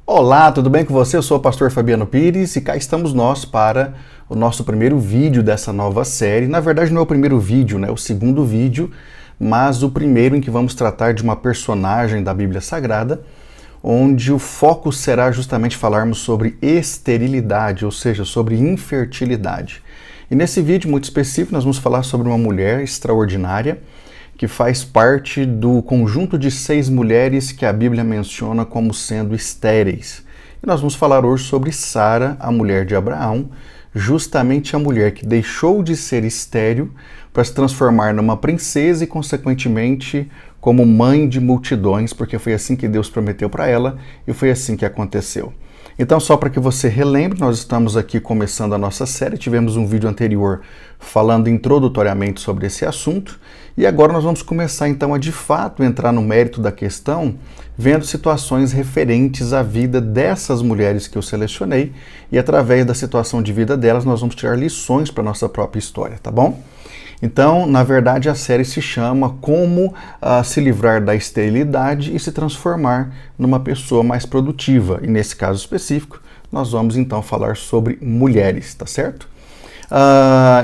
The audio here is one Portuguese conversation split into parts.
Olá, tudo bem com você? Eu sou o pastor Fabiano Pires e cá estamos nós para o nosso primeiro vídeo dessa nova série. Na verdade não é o primeiro vídeo, né? É o segundo vídeo, mas o primeiro em que vamos tratar de uma personagem da Bíblia Sagrada, onde o foco será justamente falarmos sobre esterilidade, ou seja, sobre infertilidade. E nesse vídeo muito específico nós vamos falar sobre uma mulher extraordinária que faz parte do conjunto de 6 mulheres que a Bíblia menciona como sendo estéreis. E nós vamos falar hoje sobre Sara, a mulher de Abraão, justamente a mulher que deixou de ser estéril para se transformar numa princesa e, consequentemente, como mãe de multidões, porque foi assim que Deus prometeu para ela e foi assim que aconteceu. Então, só para que você relembre, nós estamos aqui começando a nossa série, tivemos um vídeo anterior falando introdutoriamente sobre esse assunto, e agora nós vamos começar então a de fato entrar no mérito da questão, vendo situações referentes à vida dessas mulheres que eu selecionei, e através da situação de vida delas nós vamos tirar lições para a nossa própria história, tá bom? Então, na verdade, a série se chama Como se livrar da esterilidade e se transformar numa pessoa mais produtiva. E nesse caso específico, nós vamos então falar sobre mulheres, tá certo?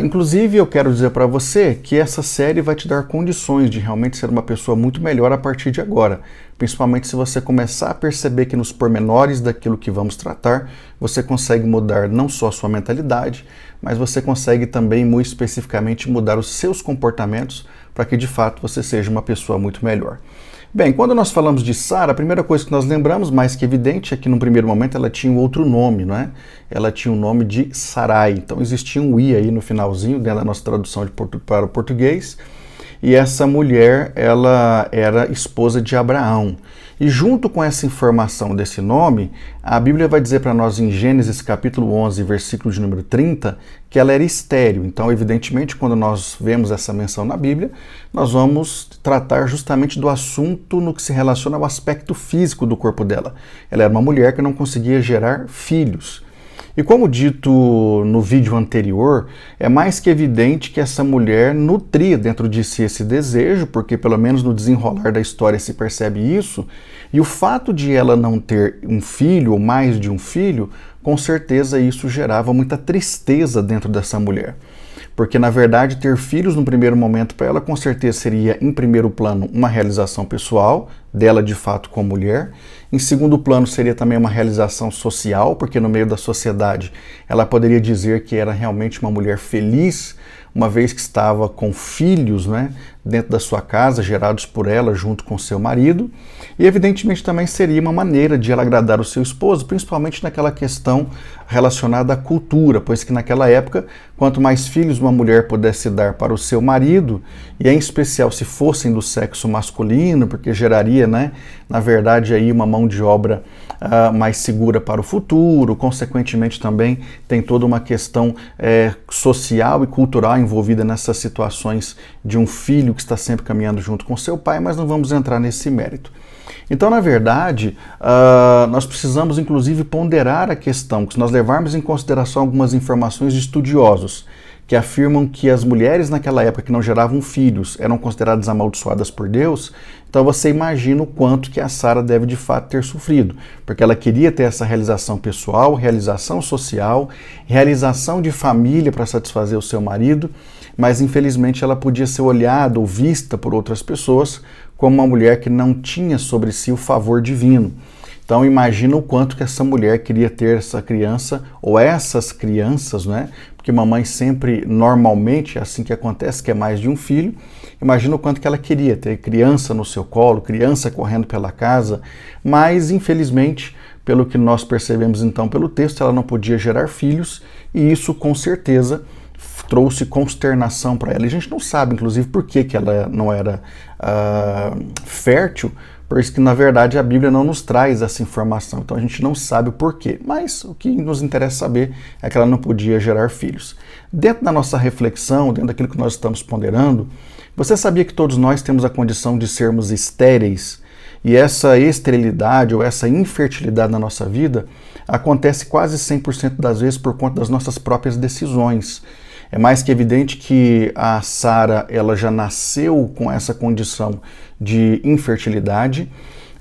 Inclusive, eu quero dizer para você que essa série vai te dar condições de realmente ser uma pessoa muito melhor a partir de agora. Principalmente se você começar a perceber que nos pormenores daquilo que vamos tratar, você consegue mudar não só a sua mentalidade, mas você consegue também, muito especificamente, mudar os seus comportamentos para que, de fato, você seja uma pessoa muito melhor. Bem, quando nós falamos de Sara, a primeira coisa que nós lembramos, mais que evidente, é que num primeiro momento ela tinha um outro nome, não é? Ela tinha o nome de Sarai, então existia um i aí no finalzinho, dentro da nossa tradução para o português, e essa mulher, ela era esposa de Abraão. E junto com essa informação desse nome, a Bíblia vai dizer para nós em Gênesis capítulo 11, versículo de número 30, que ela era estéril. Então, evidentemente, quando nós vemos essa menção na Bíblia, nós vamos tratar justamente do assunto no que se relaciona ao aspecto físico do corpo dela. Ela era uma mulher que não conseguia gerar filhos. E como dito no vídeo anterior, é mais que evidente que essa mulher nutria dentro de si esse desejo, porque pelo menos no desenrolar da história se percebe isso, e o fato de ela não ter um filho ou mais de um filho, com certeza isso gerava muita tristeza dentro dessa mulher. Porque, na verdade, ter filhos no primeiro momento para ela, com certeza seria, em primeiro plano, uma realização pessoal, dela de fato como mulher. Em segundo plano, seria também uma realização social, porque no meio da sociedade ela poderia dizer que era realmente uma mulher feliz, uma vez que estava com filhos, né, dentro da sua casa, gerados por ela, junto com seu marido. E, evidentemente, também seria uma maneira de ela agradar o seu esposo, principalmente naquela questão relacionada à cultura, pois que naquela época, quanto mais filhos uma mulher pudesse dar para o seu marido, e em especial se fossem do sexo masculino, porque geraria, né, na verdade, aí uma mão de obra mais segura para o futuro, consequentemente também tem toda uma questão social e cultural envolvida nessas situações de um filho que está sempre caminhando junto com seu pai, mas não vamos entrar nesse mérito. Então, na verdade, nós precisamos inclusive ponderar a questão, que se nós levarmos em consideração algumas informações de estudiosos que afirmam que as mulheres naquela época que não geravam filhos eram consideradas amaldiçoadas por Deus, então você imagina o quanto que a Sara deve de fato ter sofrido, porque ela queria ter essa realização pessoal, realização social, realização de família para satisfazer o seu marido, mas infelizmente ela podia ser olhada ou vista por outras pessoas como uma mulher que não tinha sobre si o favor divino. Então imagina o quanto que essa mulher queria ter essa criança, ou essas crianças, né? Porque mamãe sempre, normalmente, é assim que acontece, que é mais de um filho. Imagina o quanto que ela queria ter criança no seu colo, criança correndo pela casa, mas infelizmente, pelo que nós percebemos então pelo texto, ela não podia gerar filhos, e isso com certeza trouxe consternação para ela. E a gente não sabe, inclusive, por que ela não era fértil, por isso que, na verdade, a Bíblia não nos traz essa informação. Então, a gente não sabe o porquê. Mas o que nos interessa saber é que ela não podia gerar filhos. Dentro da nossa reflexão, dentro daquilo que nós estamos ponderando, você sabia que todos nós temos a condição de sermos estéreis? E essa esterilidade ou essa infertilidade na nossa vida acontece quase 100% das vezes por conta das nossas próprias decisões. É mais que evidente que a Sara ela já nasceu com essa condição de infertilidade.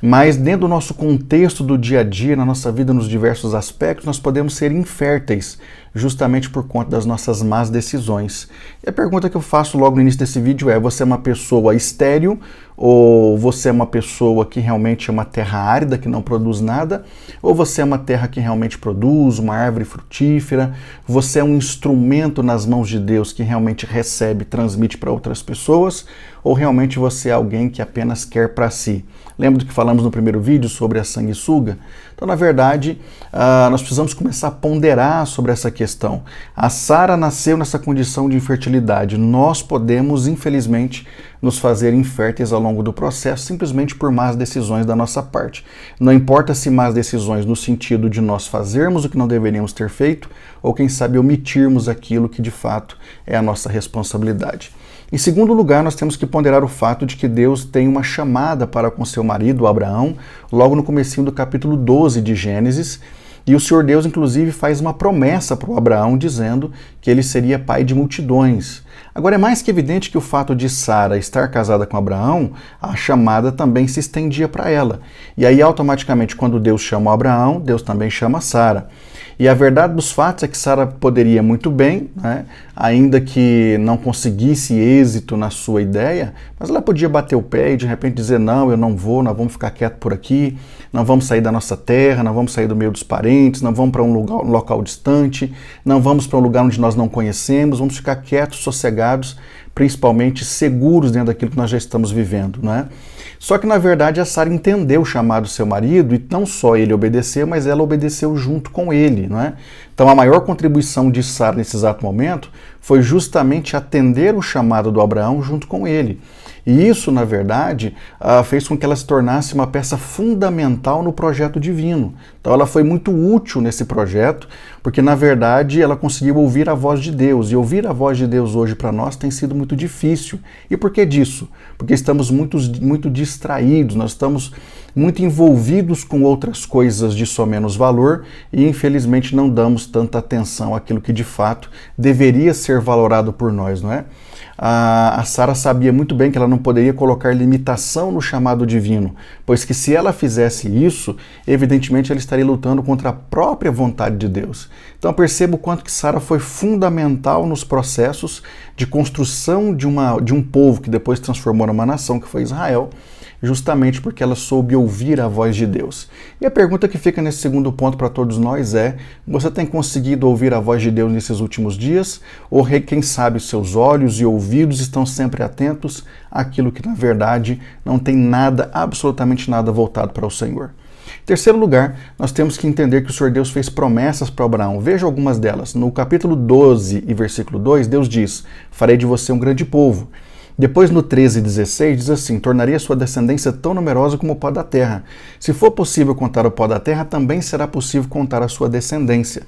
Mas dentro do nosso contexto do dia a dia, na nossa vida, nos diversos aspectos, nós podemos ser inférteis, justamente por conta das nossas más decisões. E a pergunta que eu faço logo no início desse vídeo é: você é uma pessoa estéril ou você é uma pessoa que realmente é uma terra árida, que não produz nada? Ou você é uma terra que realmente produz, uma árvore frutífera? Você é um instrumento nas mãos de Deus que realmente recebe, transmite para outras pessoas? Ou realmente você é alguém que apenas quer para si? Lembra do que falamos no primeiro vídeo sobre a sanguessuga? Então, na verdade, nós precisamos começar a ponderar sobre essa questão. A Sara nasceu nessa condição de infertilidade. Nós podemos, infelizmente, nos fazer inférteis ao longo do processo simplesmente por más decisões da nossa parte. Não importa se más decisões no sentido de nós fazermos o que não deveríamos ter feito ou, quem sabe, omitirmos aquilo que de fato é a nossa responsabilidade. Em segundo lugar, nós temos que ponderar o fato de que Deus tem uma chamada para com seu marido, Abraão, logo no comecinho do capítulo 12 de Gênesis, e o Senhor Deus, inclusive, faz uma promessa para o Abraão, dizendo que ele seria pai de multidões. Agora, é mais que evidente que o fato de Sara estar casada com Abraão, a chamada também se estendia para ela. E aí, automaticamente, quando Deus chama Abraão, Deus também chama Sara. E a verdade dos fatos é que Sara poderia muito bem, né, ainda que não conseguisse êxito na sua ideia, mas ela podia bater o pé e de repente dizer: não, eu não vou, nós vamos ficar quietos por aqui, não vamos sair da nossa terra, não vamos sair do meio dos parentes, não vamos para um local distante, não vamos para um lugar onde nós não conhecemos, vamos ficar quietos, sossegados, principalmente seguros dentro daquilo que nós já estamos vivendo, né? Só que, na verdade, a Sara entendeu o chamado do seu marido e não só ele obedeceu, mas ela obedeceu junto com ele, não é? Então, a maior contribuição de Sara nesse exato momento foi justamente atender o chamado do Abraão junto com ele. E isso, na verdade, fez com que ela se tornasse uma peça fundamental no projeto divino. Então ela foi muito útil nesse projeto, porque na verdade ela conseguiu ouvir a voz de Deus. E ouvir a voz de Deus hoje para nós tem sido muito difícil. E por que disso? Porque estamos muito distraídos, nós estamos muito envolvidos com outras coisas de só menos valor e infelizmente não damos tanta atenção àquilo que de fato deveria ser valorado por nós, não é? A Sara sabia muito bem que ela não poderia colocar limitação no chamado divino, pois que se ela fizesse isso, evidentemente ela estaria lutando contra a própria vontade de Deus. Então perceba o quanto que Sara foi fundamental nos processos de construção de um povo que depois se transformou numa nação, que foi Israel, justamente porque ela soube ouvir a voz de Deus. E a pergunta que fica nesse segundo ponto para todos nós é: você tem conseguido ouvir a voz de Deus nesses últimos dias? Ou quem sabe seus olhos e ouvidos estão sempre atentos àquilo que na verdade não tem nada, absolutamente nada voltado para o Senhor? Em terceiro lugar, nós temos que entender que o Senhor Deus fez promessas para Abraão. Veja algumas delas. No capítulo 12 e versículo 2, Deus diz: farei de você um grande povo. Depois, no 13 e 16, diz assim: tornarei a sua descendência tão numerosa como o pó da terra. Se for possível contar o pó da terra, também será possível contar a sua descendência.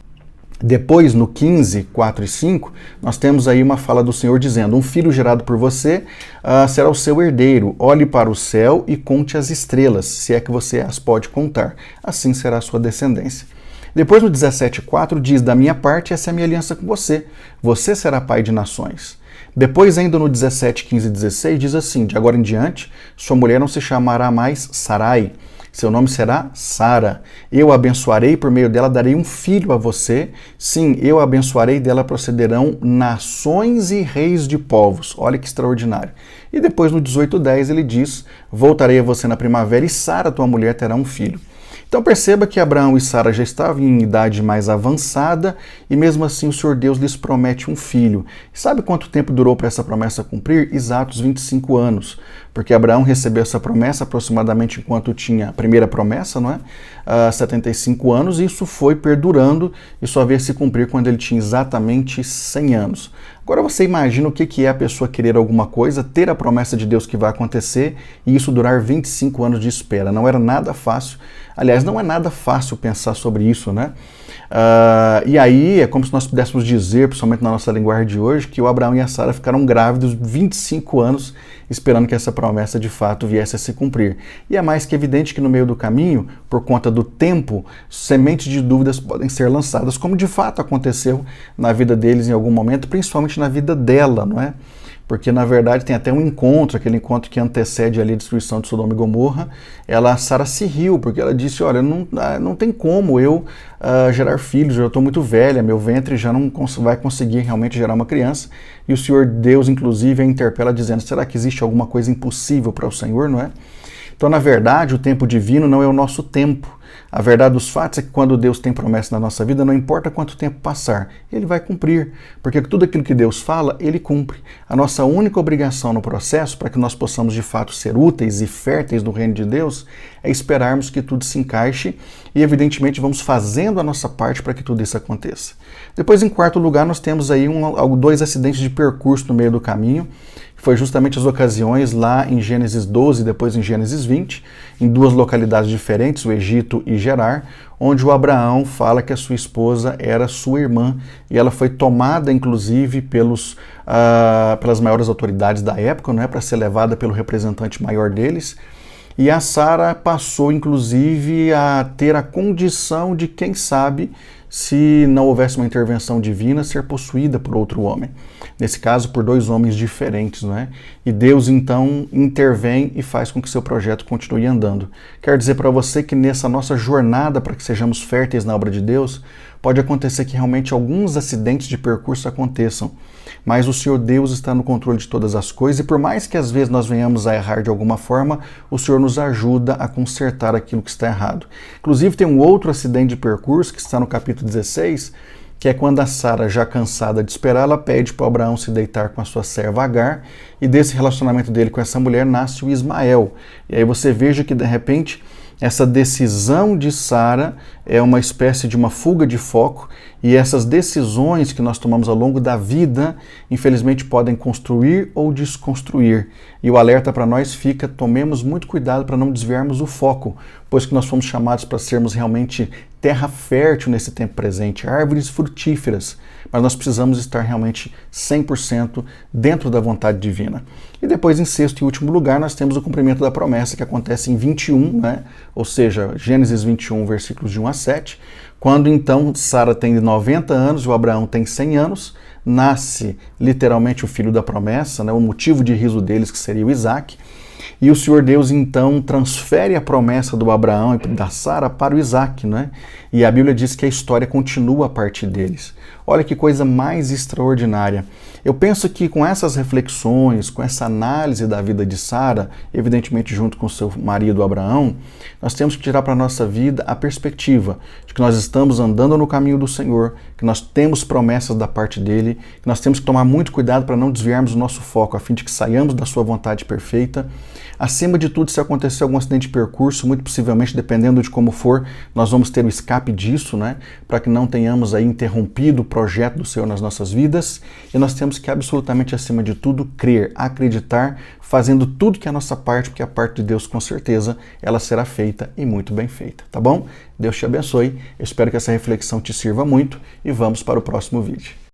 Depois, no 15, 4 e 5, nós temos aí uma fala do Senhor dizendo: um filho gerado por você será o seu herdeiro. Olhe para o céu e conte as estrelas, se é que você as pode contar. Assim será a sua descendência. Depois, no 17,4, diz: da minha parte, essa é a minha aliança com você. Você será pai de nações. Depois, ainda no 17, 15 e 16, diz assim: de agora em diante, sua mulher não se chamará mais Sarai, seu nome será Sara. Eu a abençoarei, por meio dela darei um filho a você. Sim, eu a abençoarei, dela procederão nações e reis de povos. Olha que extraordinário. E depois, no 18,10, ele diz: voltarei a você na primavera e Sara, tua mulher, terá um filho. Então perceba que Abraão e Sara já estavam em idade mais avançada e mesmo assim o Senhor Deus lhes promete um filho. E sabe quanto tempo durou para essa promessa cumprir? Exatos 25 anos. Porque Abraão recebeu essa promessa aproximadamente enquanto tinha a primeira promessa, não é? 75 anos, e isso foi perdurando e só veio se cumprir quando ele tinha exatamente 100 anos. Agora você imagina o que é a pessoa querer alguma coisa, ter a promessa de Deus que vai acontecer e isso durar 25 anos de espera. Não era nada fácil. Aliás, não é nada fácil pensar sobre isso, né? E aí é como se nós pudéssemos dizer, principalmente na nossa linguagem de hoje, que o Abraão e a Sara ficaram grávidos 25 anos esperando que essa promessa de fato viesse a se cumprir. E é mais que evidente que no meio do caminho, por conta do tempo, sementes de dúvidas podem ser lançadas, como de fato aconteceu na vida deles em algum momento, principalmente na vida dela, não é? porque na verdade tem até um encontro, aquele encontro que antecede ali a destruição de Sodoma e Gomorra. Sara se riu, porque ela disse, olha, não tem como eu gerar filhos, eu estou muito velha, meu ventre já não vai conseguir realmente gerar uma criança. E o Senhor Deus, inclusive, a interpela dizendo, será que existe alguma coisa impossível para o Senhor, não é? Então, na verdade, o tempo divino não é o nosso tempo. A verdade dos fatos é que quando Deus tem promessa na nossa vida, não importa quanto tempo passar, Ele vai cumprir, porque tudo aquilo que Deus fala, Ele cumpre. A nossa única obrigação no processo, para que nós possamos de fato ser úteis e férteis no reino de Deus, é esperarmos que tudo se encaixe e, evidentemente, vamos fazendo a nossa parte para que tudo isso aconteça. Depois, em quarto lugar, nós temos aí dois acidentes de percurso no meio do caminho, que foi justamente as ocasiões lá em Gênesis 12 e depois em Gênesis 20, em duas localidades diferentes, o Egito e Gerar, onde o Abraão fala que a sua esposa era sua irmã e ela foi tomada, inclusive, pelas maiores autoridades da época, não é, para ser levada pelo representante maior deles. E a Sara passou, inclusive, a ter a condição de, quem sabe, se não houvesse uma intervenção divina, ser possuída por outro homem. Nesse caso, por dois homens diferentes, não é? E Deus, então, intervém e faz com que seu projeto continue andando. Quero dizer para você que nessa nossa jornada para que sejamos férteis na obra de Deus, pode acontecer que realmente alguns acidentes de percurso aconteçam, mas o Senhor Deus está no controle de todas as coisas e por mais que às vezes nós venhamos a errar de alguma forma, o Senhor nos ajuda a consertar aquilo que está errado. Inclusive tem um outro acidente de percurso que está no capítulo 16, que é quando a Sara, já cansada de esperar, ela pede para Abraão se deitar com a sua serva Agar, e desse relacionamento dele com essa mulher nasce o Ismael. E aí você veja que de repente essa decisão de Sara é uma espécie de uma fuga de foco, e essas decisões que nós tomamos ao longo da vida, infelizmente, podem construir ou desconstruir. E o alerta para nós fica, tomemos muito cuidado para não desviarmos o foco, pois que nós fomos chamados para sermos realmente terra fértil nesse tempo presente, árvores frutíferas, mas nós precisamos estar realmente 100% dentro da vontade divina. E depois, em sexto e último lugar, nós temos o cumprimento da promessa, que acontece em 21, né? Ou seja, Gênesis 21, versículos de 1 a 7, quando então Sara tem 90 anos e o Abraão tem 100 anos, nasce literalmente o filho da promessa, né? O motivo de riso deles, que seria o Isaac. E o Senhor Deus, então, transfere a promessa do Abraão e da Sara para o Isaac, né? E a Bíblia diz que a história continua a partir deles. Olha que coisa mais extraordinária. Eu penso que com essas reflexões, com essa análise da vida de Sara, evidentemente junto com seu marido Abraão, nós temos que tirar para a nossa vida a perspectiva de que nós estamos andando no caminho do Senhor, que nós temos promessas da parte dele, que nós temos que tomar muito cuidado para não desviarmos o nosso foco, a fim de que saiamos da sua vontade perfeita. Acima de tudo, se acontecer algum acidente de percurso, muito possivelmente, dependendo de como for, nós vamos ter o escape disso, né? Para que não tenhamos aí interrompido o projeto do Senhor nas nossas vidas. E nós temos que absolutamente, acima de tudo, crer, acreditar, fazendo tudo que é a nossa parte, porque a parte de Deus, com certeza, ela será feita e muito bem feita, tá bom? Deus te abençoe, eu espero que essa reflexão te sirva muito e vamos para o próximo vídeo.